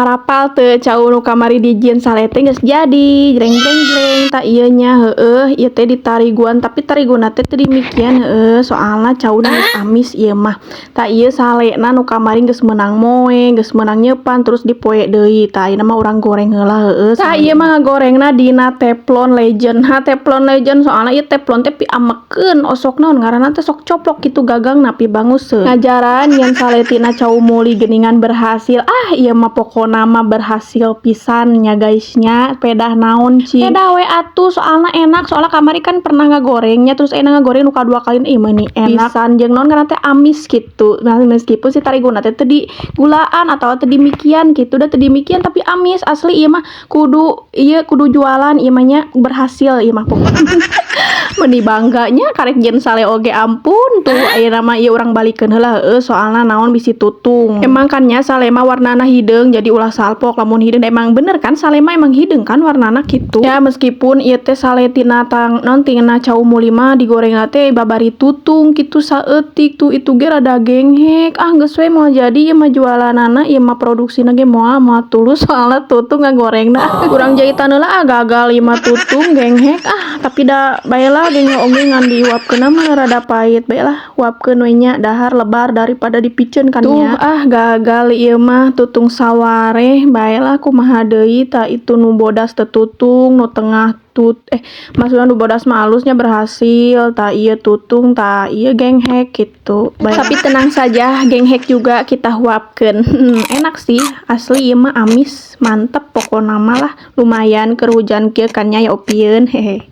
Arapal teu cau nu kamari dijieun salete geus jadi jreng jreng jreng tak ieu nya ieu teh ditariguan tapi tariguna teh teu demikian soalna cauna geus amis ieu mah tak ieu salena nu kamari geus meunang moe geus meunang nyeupan terus dipoe deui tah ayeuna mah urang goreng heula tak ieu mah ngagorengna dina teflon legend teflon legend soalna ieu teflon teh pi amekeun osok naon ngaranna teh sok coplok kitu gagang napi banguseun ngajaran yen saletina cau muli geuningan berhasil ieu mah pokona mah berhasil pisan nya guysnya pedah naon cing pedah we atuh soalna enak soalna kamari kan pernah ngagorengnya terus ngagoreng nu kadua kali meni enak pisan jeung naon karena teh amis gitu meskipun si tariguna teh teu digulaan atau teu demikian gitu da teu demikian tapi amis asli ieu mah kudu jualan ieu mah nya berhasil ieu mah pokona meni bangganya karek jen sale oge ampun tuh ayeuna mah ieu urang balikeun heula soalna naon bisi tutung emang kan nya sale mah warnana hideung jadi ulah salpok lamun hideung emang bener kan sale mah emang hideung kan warnana kitu ya meskipun ieu teh sale tina tina cau muli mah digorengna teh babari tutung kitu saeutik tuh itu ge rada genghek geus we moal jadi ieu mah jualanana ieu mah produksina ge moal tulus soalna tutung ngagorengna urang jahitan heula gagal ieu mah tutung genghek tapi da baelah geng oge ngan diuapkeun mah rada pahit baelah uapkeun we nya dahar lebar daripada dipiceun kan nya gagal ieu mah tutung saware baelah kumaha deui tah itu nu bodas teu tutung nu tengah maksudnya nu bodas mah halusnya berhasil tah ieu tutung tah ieu genghek gitu tapi tenang saja genghek juga kita huapkeun enak sih asli ieu mah amis mantep pokona mah lah lumayan keur hujan kieu kan nya ya opieun hehe